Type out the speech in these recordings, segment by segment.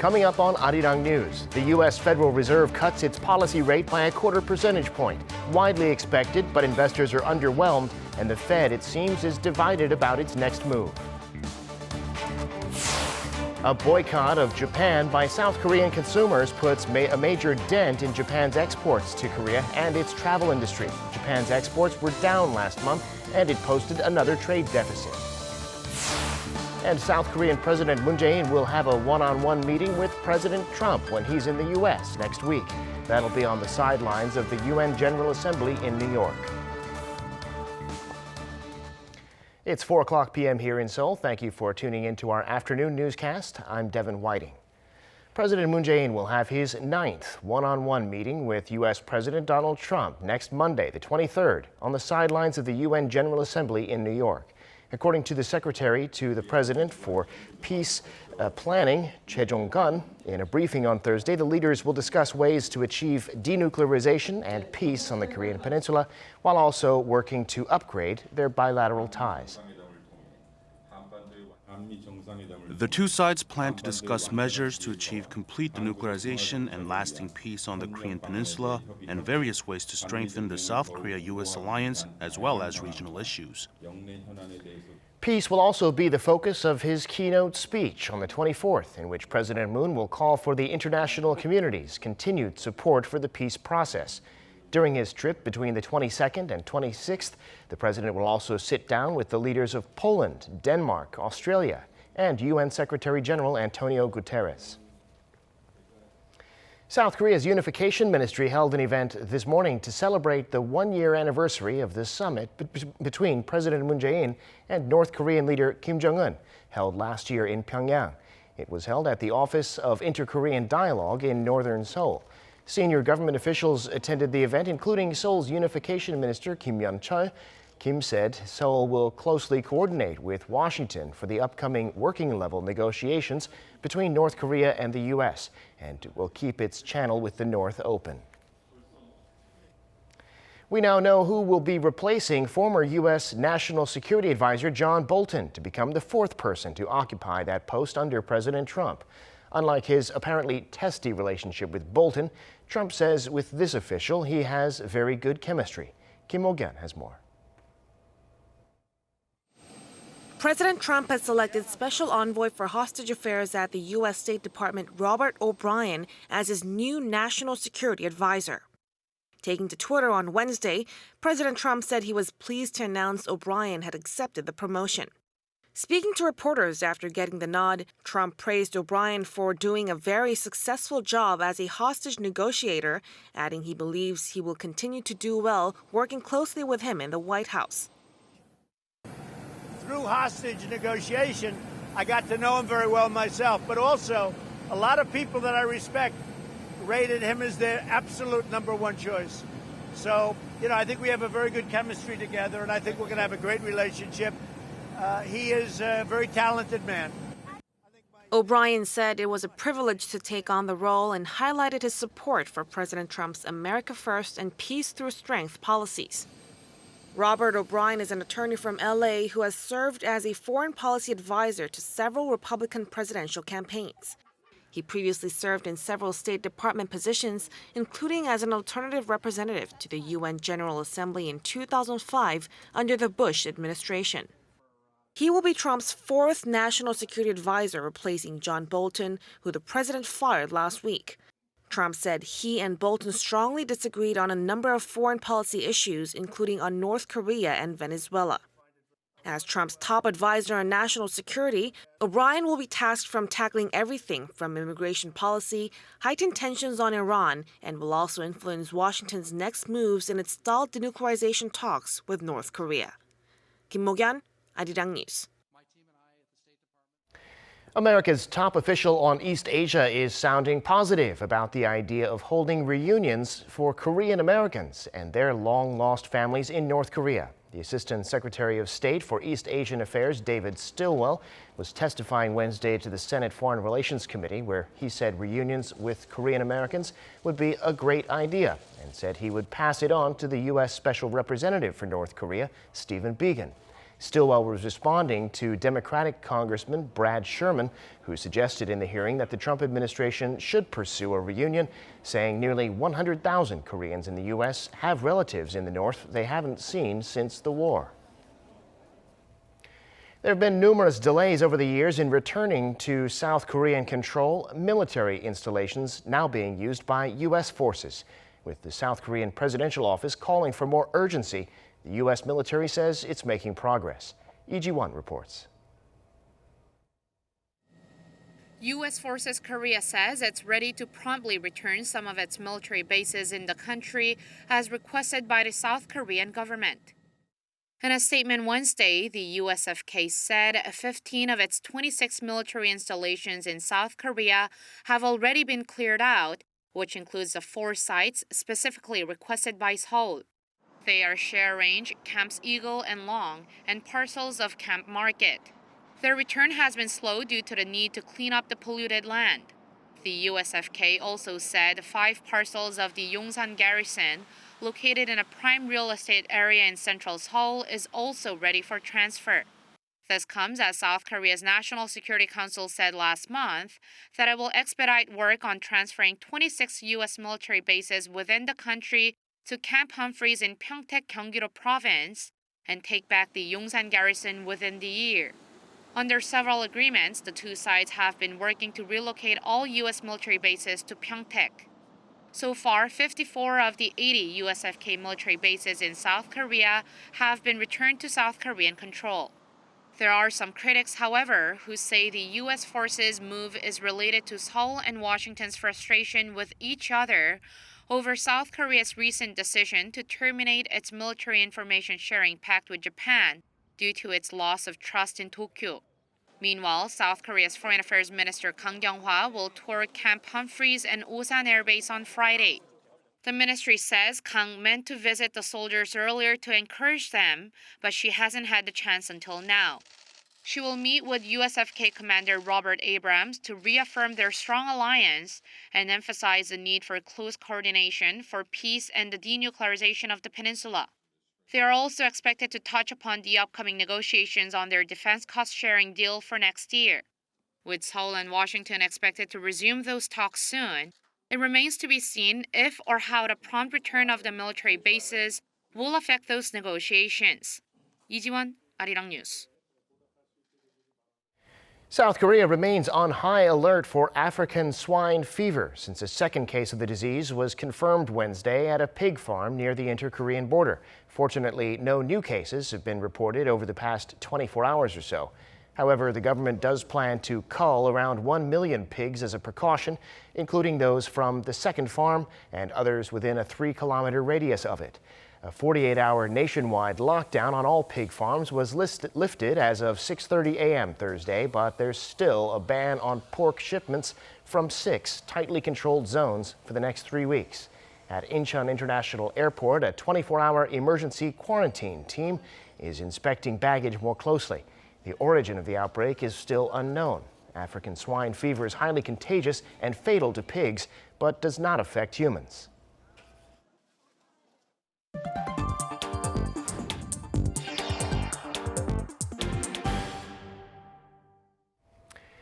Coming up on Arirang News, the U.S. Federal Reserve cuts its policy rate by a quarter percentage point. Widely expected, but investors are underwhelmed, and the Fed, it seems, is divided about its next move. A boycott of Japan by South Korean consumers puts a major dent in Japan's exports to Korea and its travel industry. Japan's exports were down last month, and it posted another trade deficit. And South Korean President Moon Jae-in will have a one-on-one meeting with President Trump when he's in the U.S. next week. That'll be on the sidelines of the UN General Assembly in New York. It's 4 p.m. here in Seoul. Thank you for tuning in to our afternoon newscast. I'm Devin Whiting. President Moon Jae-in will have his 9th one-on-one meeting with U.S. President Donald Trump next Monday, the 23rd, on the sidelines of the UN General Assembly in New York. According to the Secretary to the President for Peace Planning, Choi Jong-gun, in a briefing on Thursday, the leaders will discuss ways to achieve denuclearization and peace on the Korean Peninsula, while also working to upgrade their bilateral ties. The two sides plan to discuss measures to achieve complete denuclearization and lasting peace on the Korean Peninsula and various ways to strengthen the South Korea-U.S. alliance, as well as regional issues. Peace will also be the focus of his keynote speech on the 24th, in which President Moon will call for the international community's continued support for the peace process. During his trip between the 22nd and 26th, the president will also sit down with the leaders of Poland, Denmark, Australia, and UN Secretary General Antonio Guterres. South Korea's Unification Ministry held an event this morning to celebrate the one-year anniversary of the summit between President Moon Jae-in and North Korean leader Kim Jong-un, held last year in Pyeongyang. It was held at the Office of Inter-Korean Dialogue in northern Seoul. Senior government officials attended the event, including Seoul's Unification Minister Kim Yeon-chul. Kim said Seoul will closely coordinate with Washington for the upcoming working-level negotiations between North Korea and the U.S. and will keep its channel with the North open. We now know who will be replacing former U.S. National Security Advisor John Bolton to become the 4th person to occupy that post under President Trump. Unlike his apparently testy relationship with Bolton, Trump says with this official he has very good chemistry. Kim Mo-gyun has more. President Trump has selected Special Envoy for Hostage Affairs at the U.S. State Department Robert O'Brien as his new national security advisor. Taking to Twitter on Wednesday, President Trump said he was pleased to announce O'Brien had accepted the promotion. Speaking to reporters after getting the nod, Trump praised O'Brien for doing a very successful job as a hostage negotiator, adding he believes he will continue to do well working closely with him in the White House. Through hostage negotiation, I got to know him very well myself, but also a lot of people that I respect rated him as their absolute #1 choice. So, I think we have a very good chemistry together, and I think we're going to have a great relationship. He is a very talented man. O'Brien said it was a privilege to take on the role and highlighted his support for President Trump's America First and Peace Through Strength policies. Robert O'Brien is an attorney from L.A. who has served as a foreign policy advisor to several Republican presidential campaigns. He previously served in several State Department positions, including as an alternative representative to the UN General Assembly in 2005 under the Bush administration. He will be Trump's 4th national security advisor, replacing John Bolton, who the president fired last week. Trump said he and Bolton strongly disagreed on a number of foreign policy issues, including on North Korea and Venezuela. As Trump's top advisor on national security, O'Brien will be tasked from tackling everything from immigration policy, heightened tensions on Iran, and will also influence Washington's next moves in its stalled denuclearization talks with North Korea. Kim Mo-gyun, Arirang News. America's top official on East Asia is sounding positive about the idea of holding reunions for Korean Americans and their long-lost families in North Korea. The Assistant Secretary of State for East Asian Affairs, David Stilwell, was testifying Wednesday to the Senate Foreign Relations Committee, where he said reunions with Korean Americans would be a great idea and said he would pass it on to the U.S. Special Representative for North Korea, Stephen Biegun. Stilwell was responding to Democratic Congressman Brad Sherman, who suggested in the hearing that the Trump administration should pursue a reunion, saying nearly 100,000 Koreans in the U.S. have relatives in the North they haven't seen since the war. There have been numerous delays over the years in returning to South Korean control military installations now being used by U.S. forces. With the South Korean presidential office calling for more urgency, the U.S. military says it's making progress. EG1 reports. U.S. Forces Korea says it's ready to promptly return some of its military bases in the country as requested by the South Korean government. In a statement Wednesday, the USFK said 15 of its 26 military installations in South Korea have already been cleared out, which includes the 4 sites specifically requested by Seoul. They are Share Range, Camps Eagle and Long, and parcels of Camp Markit. Their return has been slow due to the need to clean up the polluted land. The USFK also said 5 parcels of the Yongsan garrison, located in a prime real estate area in central Seoul, is also ready for transfer. This comes as South Korea's National Security Council said last month that it will expedite work on transferring 26 U.S. military bases within the country to Camp Humphreys in Pyeongtaek, Gyeonggi-do Province, and take back the Yongsan garrison within the year. Under several agreements, the 2 sides have been working to relocate all U.S. military bases to Pyeongtaek. So far, 54 of the 80 USFK military bases in South Korea have been returned to South Korean control. There are some critics, however, who say the U.S. forces' move is related to Seoul and Washington's frustration with each other over South Korea's recent decision to terminate its military information sharing pact with Japan due to its loss of trust in Tokyo. Meanwhile, South Korea's Foreign Affairs Minister Kang Kyung-hwa will tour Camp Humphreys and Osan Air Base on Friday. The ministry says Kang meant to visit the soldiers earlier to encourage them, but she hasn't had the chance until now. She will meet with USFK Commander Robert Abrams to reaffirm their strong alliance and emphasize the need for close coordination for peace and the denuclearization of the peninsula. They are also expected to touch upon the upcoming negotiations on their defense cost-sharing deal for next year. With Seoul and Washington expected to resume those talks soon, it remains to be seen if or how the prompt return of the military bases will affect those negotiations. 이지원, Arirang News. South Korea remains on high alert for African swine fever since a second case of the disease was confirmed Wednesday at a pig farm near the inter-Korean border. Fortunately, no new cases have been reported over the past 24 hours or so. However, the government does plan to cull around 1 million pigs as a precaution, including those from the second farm and others within a 3-kilometer radius of it. A 48-hour nationwide lockdown on all pig farms was lifted as of 6:30 a.m. Thursday, but there's still a ban on pork shipments from 6 tightly controlled zones for the next 3 weeks. At Incheon International Airport, a 24-hour emergency quarantine team is inspecting baggage more closely. The origin of the outbreak is still unknown. African swine fever is highly contagious and fatal to pigs, but does not affect humans.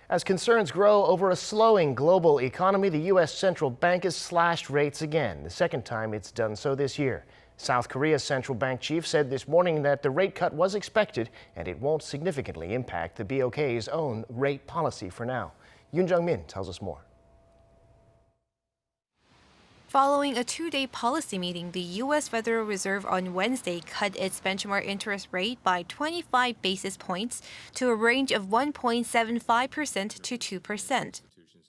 As concerns grow over a slowing global economy, the U.S. Central Bank has slashed rates again, the second time it's done so this year. South Korea's central bank chief said this morning that the rate cut was expected and it won't significantly impact the BOK's own rate policy for now. Yoon Jung-min tells us more. Following a 2-day policy meeting, the U.S. Federal Reserve on Wednesday cut its benchmark interest rate by 25 basis points to a range of 1.75% to 2%.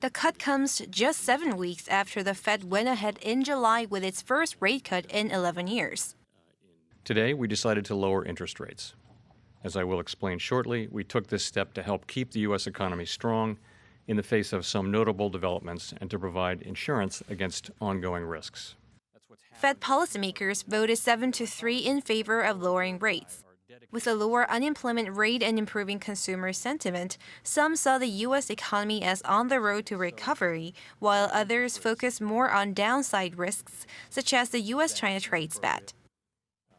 The cut comes just 7 weeks after the Fed went ahead in July with its first rate cut in 11 years. Today, we decided to lower interest rates. As I will explain shortly, we took this step to help keep the U.S. economy strong in the face of some notable developments and to provide insurance against ongoing risks. Fed policymakers voted 7-3 in favor of lowering rates. With a lower unemployment rate and improving consumer sentiment, some saw the U.S. economy as on the road to recovery, while others focused more on downside risks, such as the U.S.-China trade spat.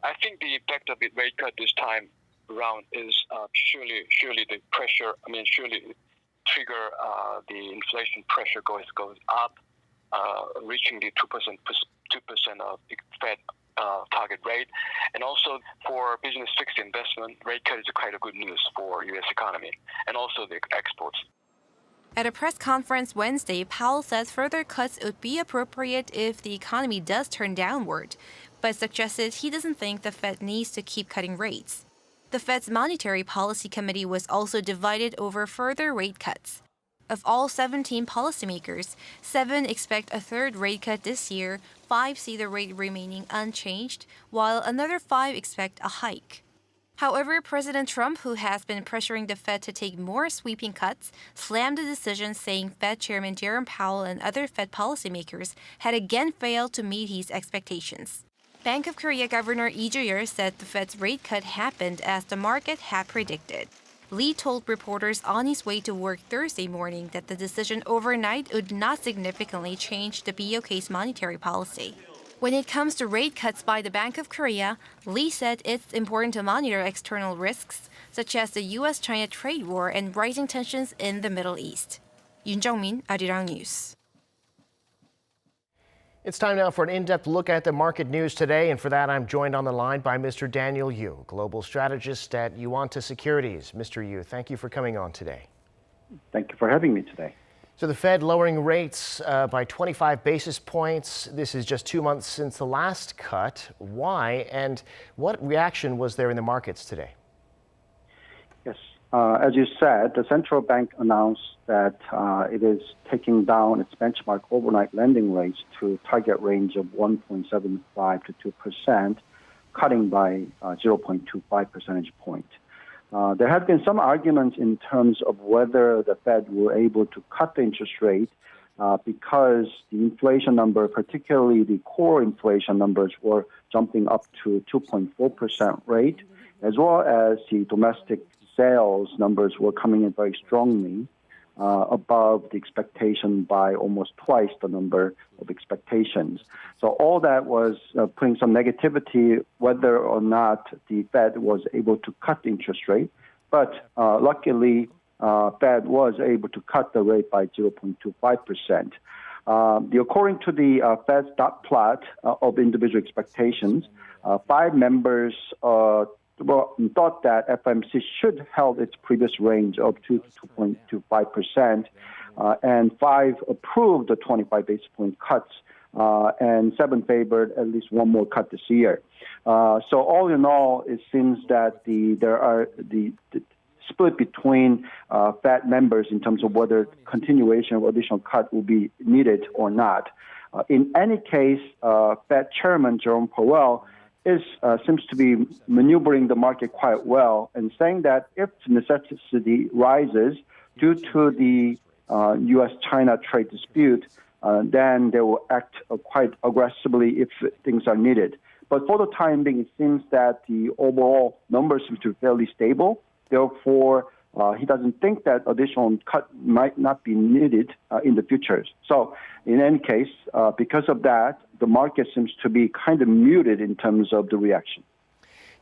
I think the impact of the rate cut this time round is surely the pressure. Surely trigger the inflation pressure goes up, reaching the 2% of Fed target rate, and also for business fixed investment, rate cut is quite a good news for U.S. economy and also the exports. At a press conference Wednesday, Powell says further cuts would be appropriate if the economy does turn downward, but suggested he doesn't think the Fed needs to keep cutting rates. The Fed's Monetary Policy Committee was also divided over further rate cuts. Of all 17 policymakers, 7 expect a third rate cut this year, 5 see the rate remaining unchanged, while another 5 expect a hike. However, President Trump, who has been pressuring the Fed to take more sweeping cuts, slammed the decision, saying Fed Chairman Jerome Powell and other Fed policymakers had again failed to meet his expectations. Bank of Korea Governor Lee Ju-yeol said the Fed's rate cut happened as the market had predicted. Lee told reporters on his way to work Thursday morning that the decision overnight would not significantly change the BOK's monetary policy. When it comes to rate cuts by the Bank of Korea, Lee said it's important to monitor external risks, such as the U.S.-China trade war and rising tensions in the Middle East. Yoon Jung-min, Arirang News. It's time now for an in-depth look at the market news today, and for that I'm joined on the line by Mr. Daniel Yu, global strategist at Yuanta Securities. Mr. Yu, thank you for coming on today. Thank you for having me today. So the Fed lowering rates by 25 basis points. This is just 2 months since the last cut. Why, and what reaction was there in the markets today? Yes, as you said, the central bank announced that it is taking down its benchmark overnight lending rates to target range of 1.75 to 2%, cutting by 0.25 percentage point. There have been some arguments in terms of whether the Fed were able to cut the interest rate because the inflation number, particularly the core inflation numbers, were jumping up to 2.4% rate, as well as the domestic sales numbers were coming in very strongly, above the expectation by almost twice the number of expectations. So all that was putting some negativity whether or not the Fed was able to cut the interest rate. But luckily, Fed was able to cut the rate by 0.25%. According to the Fed's dot plot of individual expectations, 5 members thought that FOMC should held its previous range of 2 to 2.25%, and 5 approved the 25 basis point cuts, and 7 favored at least one more cut this year. So all in all, it seems that there are the split between Fed members in terms of whether continuation of additional cut will be needed or not. In any case, Fed Chairman Jerome Powell seems to be maneuvering the market quite well and saying that if necessity rises due to the U.S.-China trade dispute, then they will act quite aggressively if things are needed. But for the time being, it seems that the overall numbers seem to be fairly stable. Therefore, he doesn't think that additional cut might not be needed in the future. So in any case, because of that, the market seems to be kind of muted in terms of the reaction.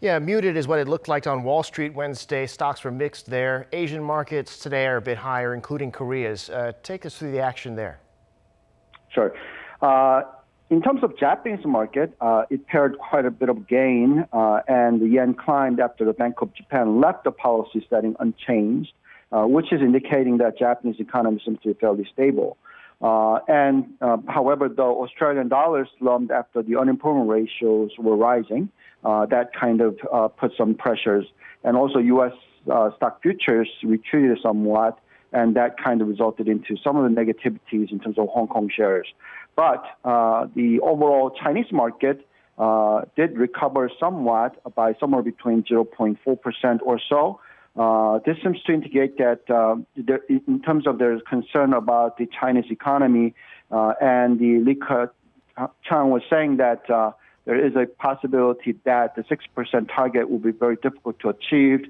Yeah, muted is what it looked like on Wall Street Wednesday. Stocks were mixed there. Asian markets today are a bit higher, including Korea's. Take us through the action there. Sure. In terms of Japanese market, it paired quite a bit of gain, and the yen climbed after the Bank of Japan left the policy setting unchanged, which is indicating that Japanese economy seems to be fairly stable. However, the Australian dollar slumped after the unemployment ratios were rising. That kind of put some pressures. And also U.S. Stock futures retreated somewhat, and that kind of resulted into some of the negativities in terms of Hong Kong shares. But the overall Chinese market did recover somewhat by somewhere between 0.4% or so. This seems to indicate that in terms of their concern about the Chinese economy, and the Li Keqiang was saying that there is a possibility that the 6% target will be very difficult to achieve.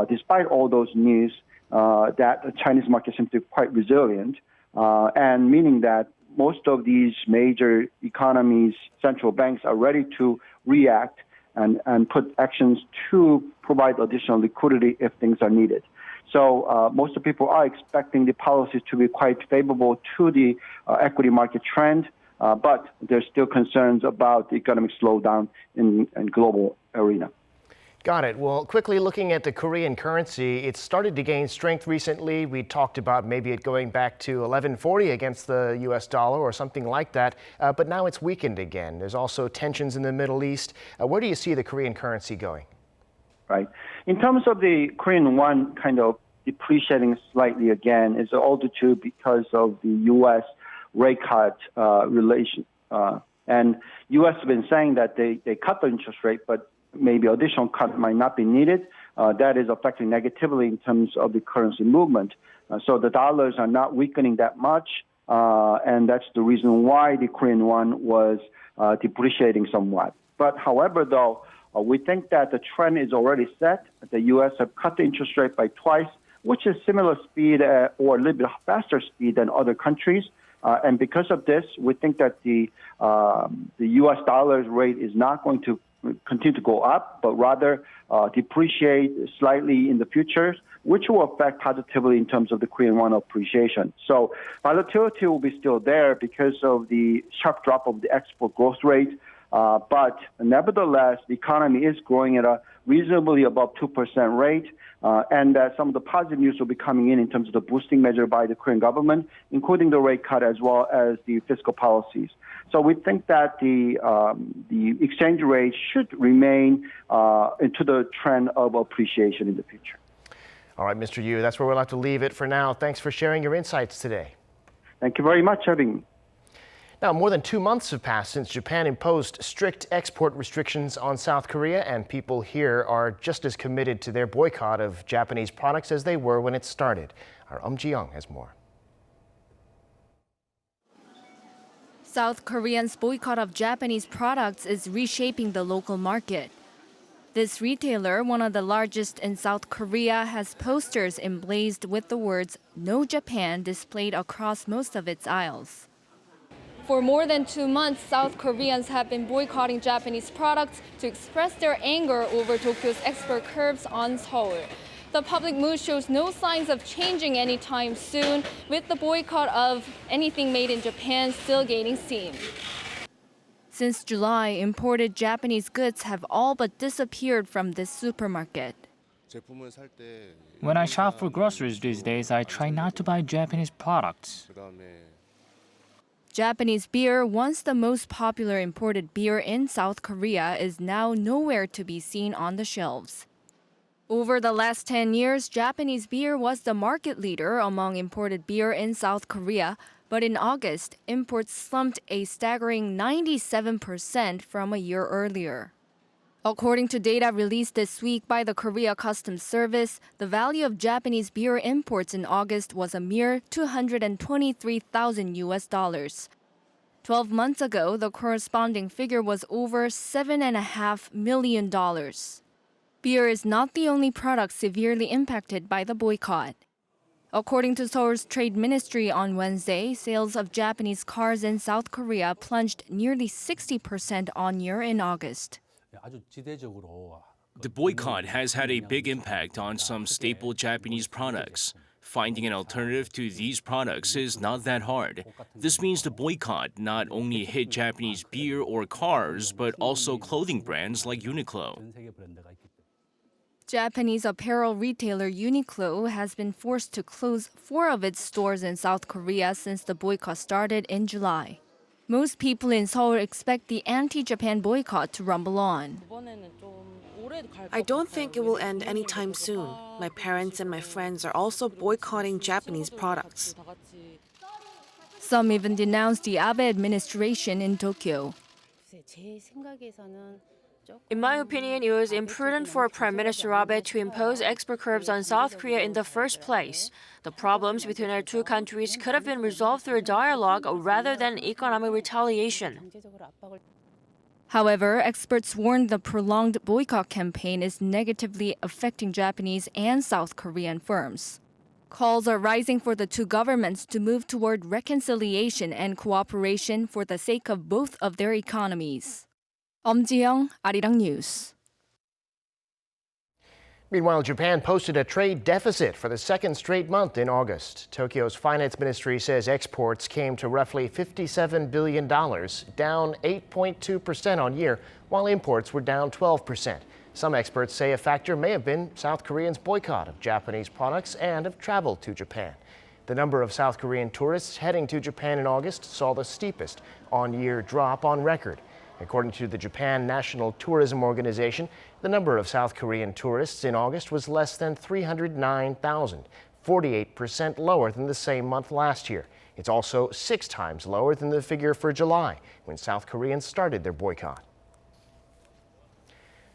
Despite all those news, that the Chinese market seems to be quite resilient, and meaning that most of these major economies, central banks are ready to react and put actions to provide additional liquidity if things are needed. So most of the people are expecting the policies to be quite favorable to the equity market trend, but there's still concerns about the economic slowdown in global arena. Got it. Well, quickly looking at the Korean currency, it started to gain strength recently. We talked about maybe it going back to 1140 against the US dollar or something like that, but now it's weakened again. There's also tensions in the Middle East. Where do you see the Korean currency going? Right. In terms of the Korean won kind of depreciating slightly again, is all due because of the U.S. rate cut relation. And U.S. has been saying that they cut the interest rate, but maybe additional cut might not be needed. That is affecting negatively in terms of the currency movement. So the dollars are not weakening that much, and that's the reason why the Korean won was depreciating somewhat. But however, though, we think that the trend is already set. The U.S. have cut the interest rate by twice, which is similar speed or a little bit faster speed than other countries. And because of this, we think that the U.S. dollar's rate is not going to continue to go up, but rather depreciate slightly in the future, which will affect positively in terms of the Korean won appreciation. So volatility will be still there because of the sharp drop of the export growth rate. But nevertheless, the economy is growing at a reasonably above 2% rate, and some of the positive news will be coming in terms of the boosting measure by the Korean government, including the rate cut as well as the fiscal policies. So we think that the exchange rate should remain into the trend of appreciation in the future. All right, Mr. Yu, that's where we'll have to leave it for now. Thanks for sharing your insights today. Thank you very much for having me. Now, more than 2 months have passed since Japan imposed strict export restrictions on South Korea, and people here are just as committed to their boycott of Japanese products as they were when it started. Our Ji-young has more. South Koreans' boycott of Japanese products is reshaping the local market. This retailer, one of the largest in South Korea, has posters emblazoned with the words "No Japan" displayed across most of its aisles. For more than 2 months, South Koreans have been boycotting Japanese products to express their anger over Tokyo's export curbs on Seoul. The public mood shows no signs of changing anytime soon, with the boycott of anything made in Japan still gaining steam. Since July, imported Japanese goods have all but disappeared from this supermarket. When I shop for groceries these days, I try not to buy Japanese products. Japanese beer, once the most popular imported beer in South Korea, is now nowhere to be seen on the shelves. Over the last 10 years, Japanese beer was the market leader among imported beer in South Korea, but in August, imports slumped a staggering 97% from a year earlier. According to data released this week by the Korea Customs Service, the value of Japanese beer imports in August was a mere $223,000. 12 months ago, the corresponding figure was over $7.5 million. Beer is not the only product severely impacted by the boycott. According to Seoul's Trade Ministry on Wednesday, sales of Japanese cars in South Korea plunged nearly 60% on year in August. The boycott has had a big impact on some staple Japanese products. Finding an alternative to these products is not that hard. This means the boycott not only hit Japanese beer or cars, but also clothing brands like Uniqlo. Japanese apparel retailer Uniqlo has been forced to close 4 of its stores in South Korea since the boycott started in July. Most people in Seoul expect the anti-Japan boycott to rumble on. I don't think it will end anytime soon. My parents and my friends are also boycotting Japanese products. Some even denounced the Abe administration in Tokyo. In my opinion, it was imprudent for Prime Minister Abe to impose export curbs on South Korea in the first place. The problems between our two countries could have been resolved through dialogue rather than economic retaliation. However, experts warned the prolonged boycott campaign is negatively affecting Japanese and South Korean firms. Calls are rising for the two governments to move toward reconciliation and cooperation for the sake of both of their economies. 엄지영, Arirang News. Meanwhile, Japan posted a trade deficit for the second straight month in August. Tokyo's finance ministry says exports came to roughly $57 billion, down 8.2% on year, while imports were down 12%. Some experts say a factor may have been South Koreans' boycott of Japanese products and of travel to Japan. The number of South Korean tourists heading to Japan in August saw the steepest on-year drop on record. According to the Japan National Tourism Organization, the number of South Korean tourists in August was less than 309,000, 48% lower than the same month last year. It's also 6 times lower than the figure for July, when South Koreans started their boycott.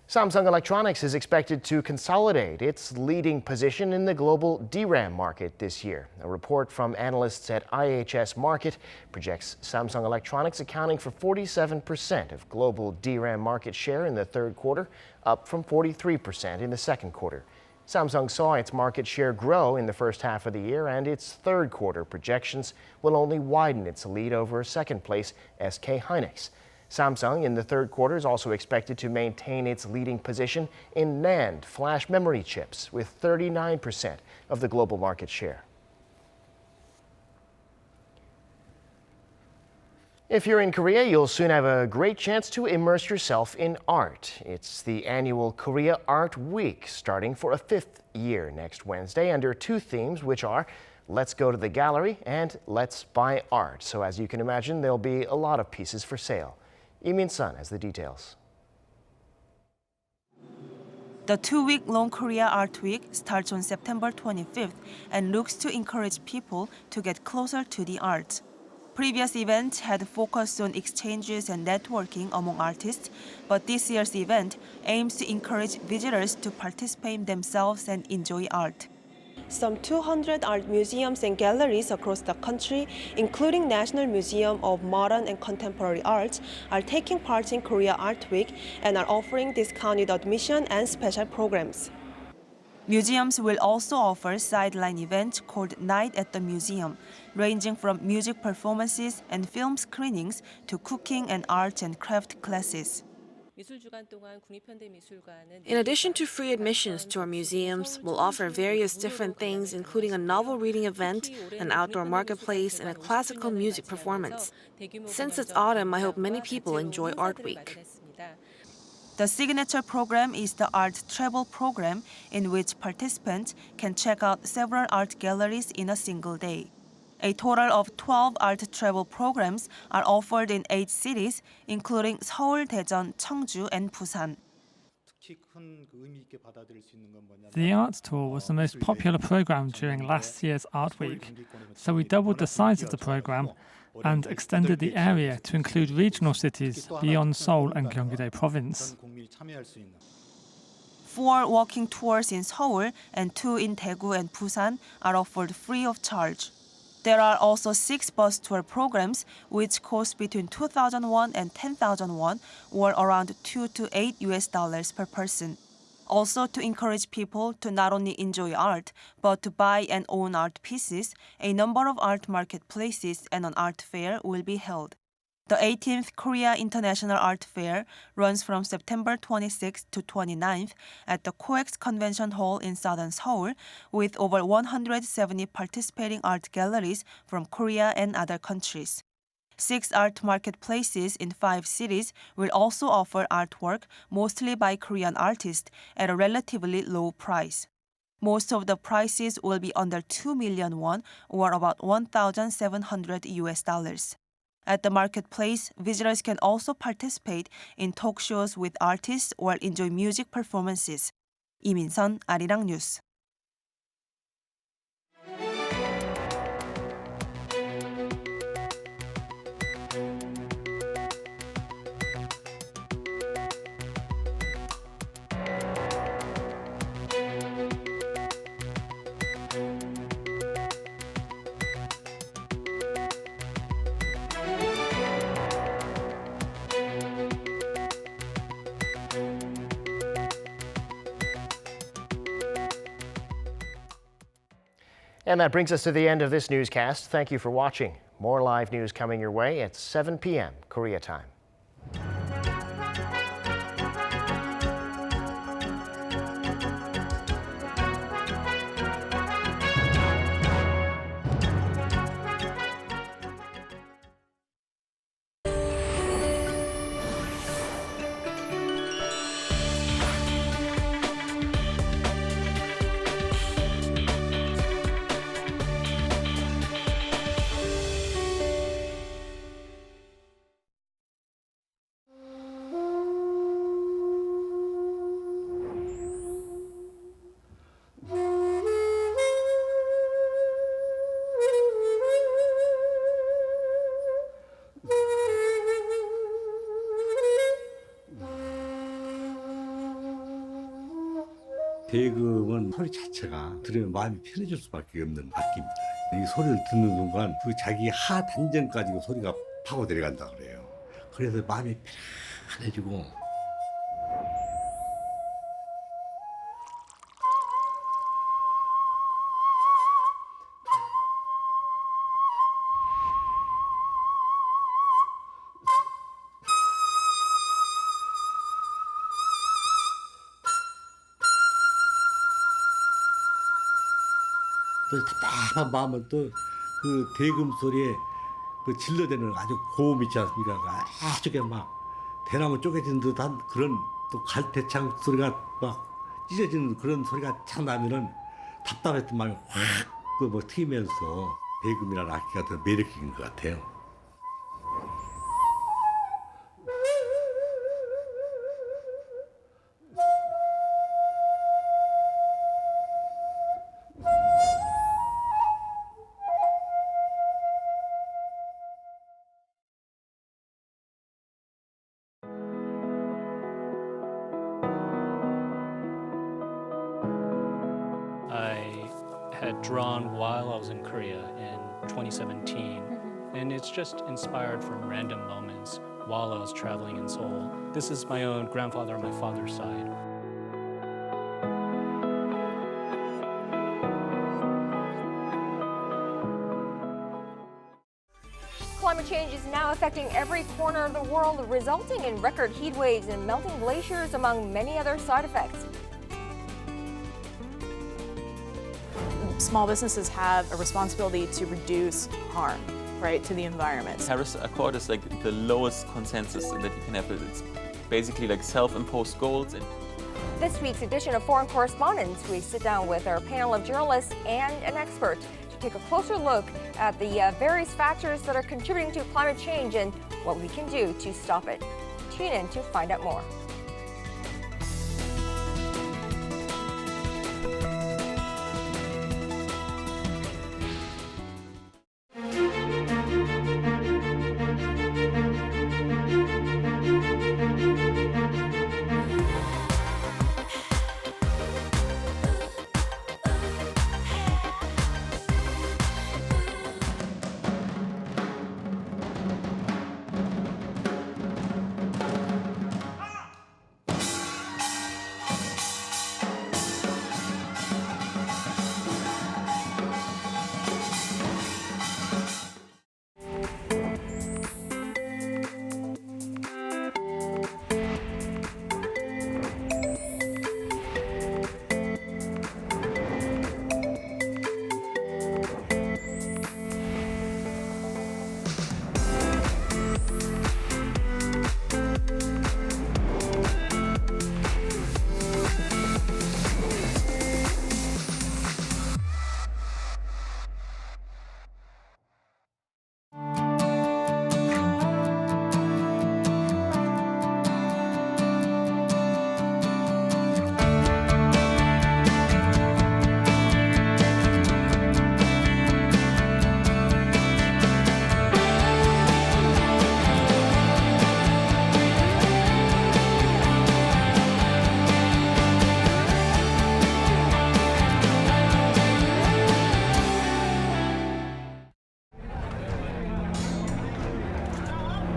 Samsung Electronics is expected to consolidate its leading position in the global DRAM market this year. A report from analysts at IHS Markit projects Samsung Electronics accounting for 47% of global DRAM market share in the third quarter, up from 43% in the second quarter. Samsung saw its market share grow in the first half of the year, and its third quarter projections will only widen its lead over second place SK Hynix. Samsung in the third quarter is also expected to maintain its leading position in NAND flash memory chips with 39% of the global market share. If you're in Korea, you'll soon have a great chance to immerse yourself in art. It's the annual Korea Art Week, starting for a 5th year next Wednesday under 2 themes, which are Let's Go to the Gallery and Let's Buy Art. So as you can imagine, there'll be a lot of pieces for sale. Min-sun has the details. The 2-week-long Korea Art Week starts on September 25th and looks to encourage people to get closer to the arts. Previous events had focused on exchanges and networking among artists, but this year's event aims to encourage visitors to participate themselves and enjoy art. Some 200 art museums and galleries across the country, including National Museum of Modern and Contemporary Arts, are taking part in Korea Art Week and are offering discounted admission and special programs. Museums will also offer sideline events called Night at the Museum, ranging from music performances and film screenings to cooking and arts and craft classes. In addition to free admissions to our museums, we'll offer various different things, including a novel reading event, an outdoor marketplace, and a classical music performance. Since it's autumn, I hope many people enjoy Art Week. The signature program is the Art Travel program, in which participants can check out several art galleries in a single day. A total of 12 art travel programs are offered in 8 cities, including Seoul, Daejeon, Cheongju, and Busan. The art tour was the most popular program during last year's Art Week, so we doubled the size of the program and extended the area to include regional cities beyond Seoul and Gyeonggi-dae Province. 4 walking tours in Seoul and 2 in Daegu and Busan are offered free of charge. There are also 6 bus tour programs, which cost between 2,000 won and 10,000 won, or around $2 to $8 per person. Also, to encourage people to not only enjoy art, but to buy and own art pieces, a number of art marketplaces and an art fair will be held. The 18th Korea International Art Fair runs from September 26th to 29th at the COEX Convention Hall in southern Seoul, with over 170 participating art galleries from Korea and other countries. 6 art marketplaces in 5 cities will also offer artwork, mostly by Korean artists, at a relatively low price. Most of the prices will be under 2 million won, or about $1,700. At the marketplace, visitors can also participate in talk shows with artists or enjoy music performances. Min-sun, Arirang News. And that brings us to the end of this newscast. Thank you for watching. More live news coming your way at 7 p.m. Korea time. 소리 자체가 들으면 마음이 편해질 수밖에 없는 악기입니다. 이 소리를 듣는 순간 그 자기 하 단전까지 그 소리가 파고 내려간다 그래요. 그래서 마음이 편해지고. 또 답답한 마음은 또 그 대금 소리에 그 질러대는 아주 고음 있지 않습니까? 아주 막 대나무 쪼개진 듯한 그런 또 갈대창 소리가 막 찢어지는 그런 소리가 착 나면은 답답했던 마음이 확 튀면서 대금이라는 악기가 더 매력적인 것 같아요. I had drawn while I was in Korea in 2017, and it's just inspired from random moments while I was traveling in Seoul. This is my own grandfather on my father's side. Climate change is now affecting every corner of the world, resulting in record heat waves and melting glaciers, among many other side effects. Small businesses have a responsibility to reduce harm, right, to the environment. Paris Accord is like the lowest consensus that you can have. It's basically like self-imposed goals. This week's edition of Foreign Correspondents, we sit down with our panel of journalists and an expert to take a closer look at the various factors that are contributing to climate change and what we can do to stop it. Tune in to find out more.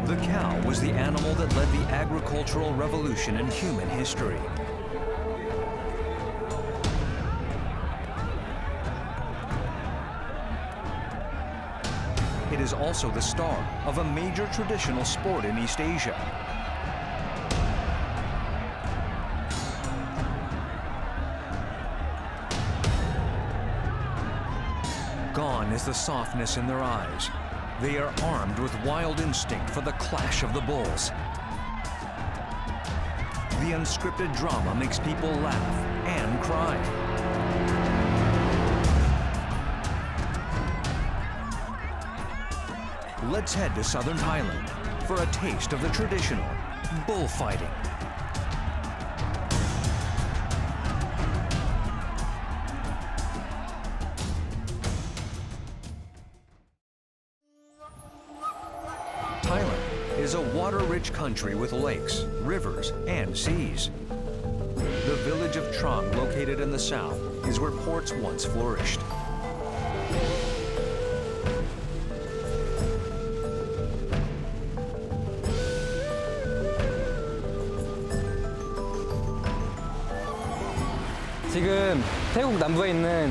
The cow was the animal that led the agricultural revolution in human history. It is also the star of a major traditional sport in East Asia. Gone is the softness in their eyes. They are armed with wild instinct for the clash of the bulls. The unscripted drama makes people laugh and cry. Let's head to southern Thailand for a taste of the traditional bullfighting. Thailand is a water-rich country with lakes, rivers, and seas. The village of Trang, located in the south, is where ports once flourished. 지금 태국 남부에 있는